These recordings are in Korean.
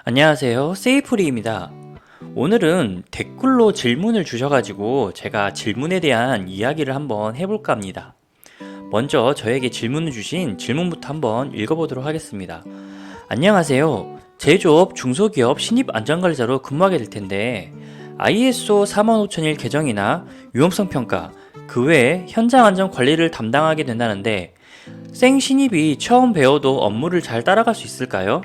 안녕하세요, 세이프리입니다. 오늘은 댓글로 질문을 주셔가지고 제가 질문에 대한 이야기를 한번 해볼까 합니다. 먼저 저에게 질문을 주신 질문부터 한번 읽어보도록 하겠습니다. 안녕하세요. 제조업 중소기업 신입 안전관리자로 근무하게 될 텐데 ISO 45001 개정이나 위험성 평가, 그 외에 현장 안전 관리를 담당하게 된다는데 생 신입이 처음 배워도 업무를 잘 따라갈 수 있을까요?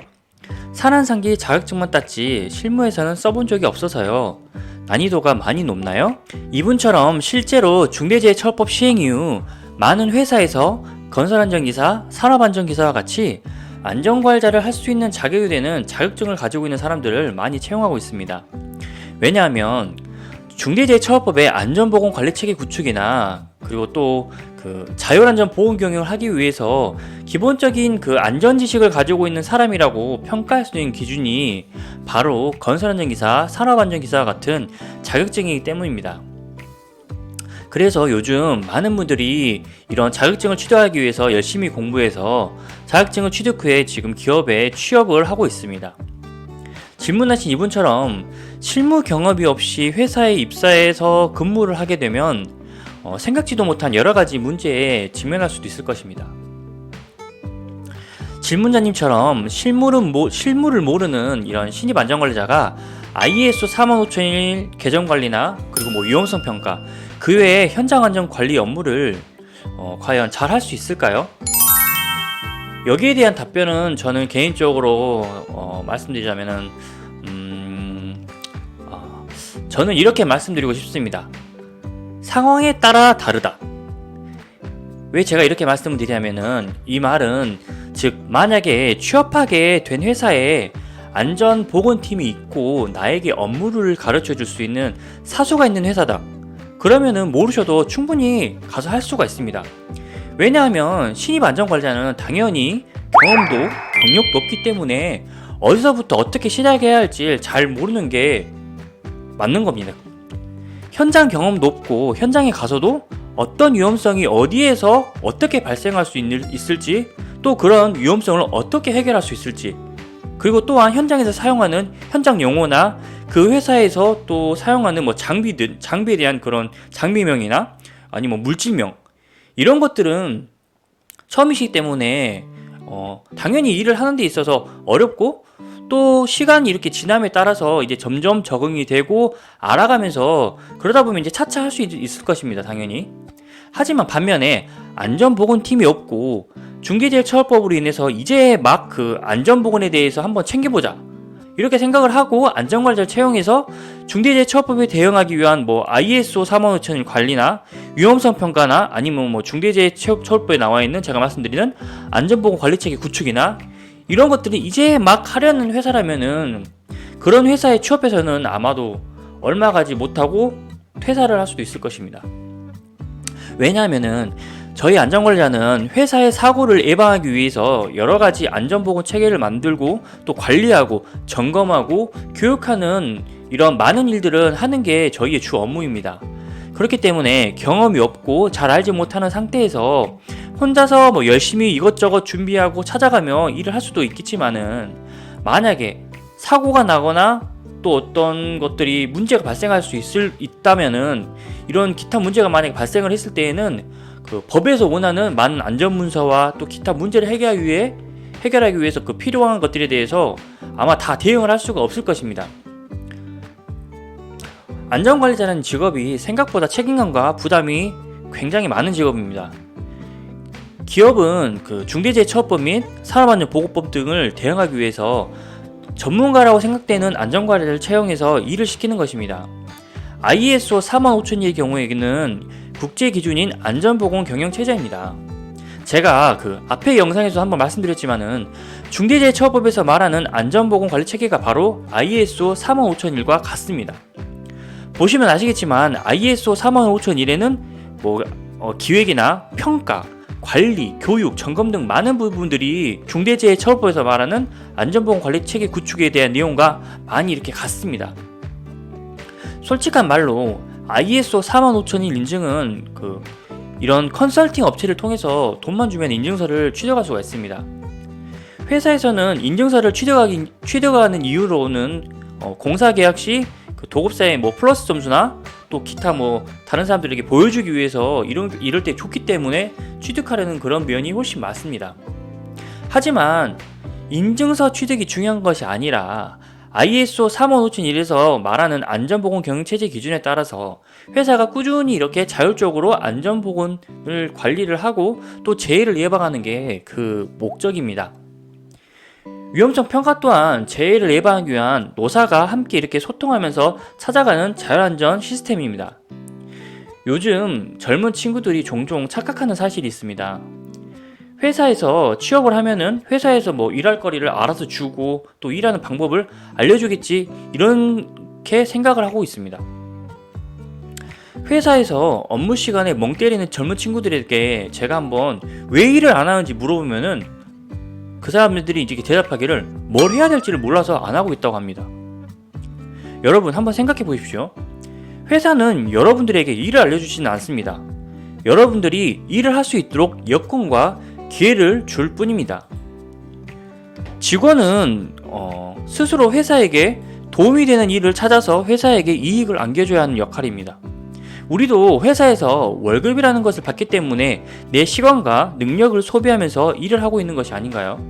산안상기 자격증만 땄지 실무에서는 써본 적이 없어서요. 난이도가 많이 높나요? 이분처럼 실제로 중대재해처벌법 시행 이후 많은 회사에서 건설안전기사, 산업안전기사와 같이 안전관리자를 할 수 있는 자격이 되는 자격증을 가지고 있는 사람들을 많이 채용하고 있습니다. 왜냐하면 중대재해처벌법의 안전보건관리체계 구축이나 그리고 또 자율안전보건 경영을 하기 위해서 기본적인 안전지식을 가지고 있는 사람이라고 평가할 수 있는 기준이 바로 건설안전기사, 산업안전기사와 같은 자격증이기 때문입니다. 그래서 요즘 많은 분들이 이런 자격증을 취득하기 위해서 열심히 공부해서 자격증을 취득 후에 지금 기업에 취업을 하고 있습니다. 질문하신 이분처럼 실무 경험이 없이 회사에 입사해서 근무를 하게 되면 생각지도 못한 여러가지 문제에 직면할 수도 있을 것입니다. 질문자님처럼 실무를 모르는 이런 신입 안전관리자가 ISO 45001 개정관리나 그리고 위험성 평가, 그 외에 현장 안전 관리 업무를 과연 잘 할 수 있을까요? 여기에 대한 답변은 저는 개인적으로 말씀드리자면은 저는 이렇게 말씀드리고 싶습니다. 상황에 따라 다르다. 왜 제가 이렇게 말씀을 드리냐면은 이 말은 즉 만약에 취업하게 된 회사에 안전보건팀이 있고 나에게 업무를 가르쳐 줄 수 있는 사수가 있는 회사다. 그러면은 모르셔도 충분히 가서 할 수가 있습니다. 왜냐하면 신입 안전관리자는 당연히 경험도 경력도 없기 때문에 어디서부터 어떻게 시작해야 할지 잘 모르는 게 맞는 겁니다. 현장 경험도 없고 현장에 가서도 어떤 위험성이 어디에서 어떻게 발생할 수 있을지, 또 그런 위험성을 어떻게 해결할 수 있을지, 그리고 또한 현장에서 사용하는 현장 용어나 그 회사에서 또 사용하는 장비에 대한 그런 장비명이나 아니면 물질명, 이런 것들은 처음이시기 때문에 당연히 일을 하는 데 있어서 어렵고, 또 시간이 이렇게 지남에 따라서 이제 점점 적응이 되고 알아가면서 그러다 보면 이제 차차 할 수 있을 것입니다. 당연히. 하지만 반면에 안전보건팀이 없고 중대재해처벌법으로 인해서 이제 막 안전보건에 대해서 한번 챙겨보자, 이렇게 생각을 하고 안전관리자를 채용해서 중대재해처벌법에 대응하기 위한 ISO 45001 관리나 위험성 평가나 아니면 중대재해처벌법에 나와 있는 제가 말씀드리는 안전보건관리체계 구축이나 이런 것들이 이제 막 하려는 회사라면은 그런 회사에 취업해서는 아마도 얼마 가지 못하고 퇴사를 할 수도 있을 것입니다. 왜냐하면은 저희 안전관리자는 회사의 사고를 예방하기 위해서 여러가지 안전보건 체계를 만들고 또 관리하고 점검하고 교육하는 이런 많은 일들을 하는 게 저희의 주 업무입니다. 그렇기 때문에 경험이 없고 잘 알지 못하는 상태에서 혼자서 열심히 이것저것 준비하고 찾아가며 일을 할 수도 있겠지만은 만약에 사고가 나거나 또 어떤 것들이 문제가 발생할 수 있다면은 이런 기타 문제가 만약에 발생을 했을 때에는 법에서 원하는 많은 안전문서와 또 기타 문제를 해결하기 위해서 필요한 것들에 대해서 아마 다 대응을 할 수가 없을 것입니다. 안전관리자라는 직업이 생각보다 책임감과 부담이 굉장히 많은 직업입니다. 기업은 중대재해처벌법 및 산업안전보건법 등을 대응하기 위해서 전문가라고 생각되는 안전관리자를 채용해서 일을 시키는 것입니다. ISO 45001의 경우에는 국제기준인 안전보건 경영체제입니다. 제가 앞의 영상에서 한번 말씀드렸지만은 중대재해처벌법에서 말하는 안전보건관리체계가 바로 ISO 45001과 같습니다. 보시면 아시겠지만 ISO 45001에는 기획이나 평가, 관리, 교육, 점검 등 많은 부분들이 중대재해처벌법에서 말하는 안전보건관리체계 구축에 대한 내용과 많이 이렇게 같습니다. 솔직한 말로 ISO 45001 인증은 이런 컨설팅 업체를 통해서 돈만 주면 인증서를 취득할 수가 있습니다. 회사에서는 인증서를 취득하는 이유로는 공사 계약 시 그 도급사의 뭐 플러스 점수나 또 기타 뭐 다른 사람들에게 보여주기 위해서 이럴 때 좋기 때문에 취득하려는 그런 면이 훨씬 많습니다. 하지만 인증서 취득이 중요한 것이 아니라 ISO 35001에서 말하는 안전보건 경영체제 기준에 따라서 회사가 꾸준히 이렇게 자율적으로 안전보건을 관리를 하고 또 재해를 예방하는 게 그 목적입니다. 위험성 평가 또한 재해를 예방하기 위한 노사가 함께 이렇게 소통하면서 찾아가는 자율안전 시스템입니다. 요즘 젊은 친구들이 종종 착각하는 사실이 있습니다. 회사에서 취업을 하면은 회사에서 뭐 일할 거리를 알아서 주고 또 일하는 방법을 알려주겠지, 이렇게 생각을 하고 있습니다. 회사에서 업무 시간에 멍 때리는 젊은 친구들에게 제가 한번 왜 일을 안 하는지 물어보면은 그 사람들이 이제 대답하기를 뭘 해야 될지를 몰라서 안 하고 있다고 합니다. 여러분 한번 생각해 보십시오. 회사는 여러분들에게 일을 알려주지는 않습니다. 여러분들이 일을 할 수 있도록 여건과 기회를 줄 뿐입니다. 직원은 스스로 회사에게 도움이 되는 일을 찾아서 회사에게 이익을 안겨줘야 하는 역할입니다. 우리도 회사에서 월급이라는 것을 받기 때문에 내 시간과 능력을 소비하면서 일을 하고 있는 것이 아닌가요?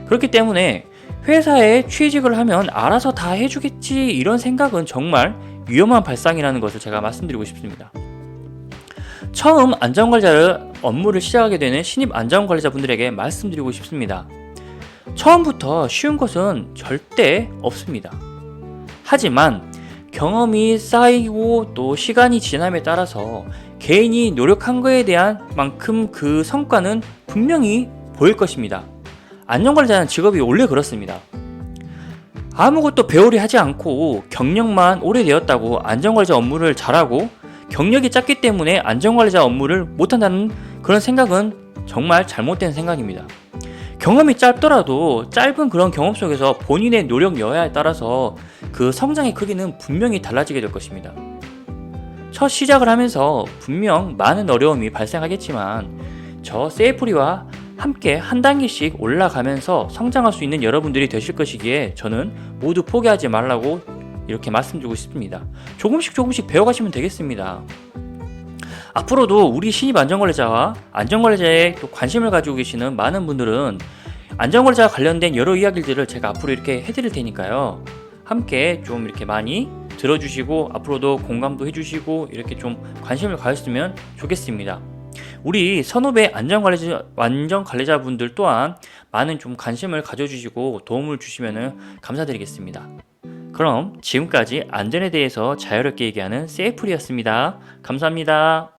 그렇기 때문에 회사에 취직을 하면 알아서 다 해주겠지, 이런 생각은 정말 위험한 발상이라는 것을 제가 말씀드리고 싶습니다. 처음 안전관리자 업무를 시작하게 되는 신입 안전관리자분들에게 말씀드리고 싶습니다. 처음부터 쉬운 것은 절대 없습니다. 하지만 경험이 쌓이고 또 시간이 지남에 따라서 개인이 노력한 것에 대한 만큼 그 성과는 분명히 보일 것입니다. 안전관리자는 직업이 원래 그렇습니다. 아무것도 배우려 하지 않고 경력만 오래되었다고 안전관리자 업무를 잘하고 경력이 짧기 때문에 안전관리자 업무를 못한다는 그런 생각은 정말 잘못된 생각입니다. 경험이 짧더라도 짧은 그런 경험 속에서 본인의 노력 여하에 따라서 그 성장의 크기는 분명히 달라지게 될 것입니다. 첫 시작을 하면서 분명 많은 어려움이 발생하겠지만 저 세이프리와 함께 한 단계씩 올라가면서 성장할 수 있는 여러분들이 되실 것이기에 저는 모두 포기하지 말라고 이렇게 말씀드리고 싶습니다. 조금씩 배워가시면 되겠습니다. 앞으로도 우리 신입 안전관리자와 안전관리자에 또 관심을 가지고 계시는 많은 분들은 안전관리자와 관련된 여러 이야기들을 제가 앞으로 이렇게 해드릴 테니까요. 함께 좀 이렇게 많이 들어주시고 앞으로도 공감도 해주시고 이렇게 좀 관심을 가졌으면 좋겠습니다. 우리 선후배 안전관리자분들 또한 많은 좀 관심을 가져주시고 도움을 주시면 감사드리겠습니다. 그럼 지금까지 안전에 대해서 자유롭게 얘기하는 세이프리였습니다. 감사합니다.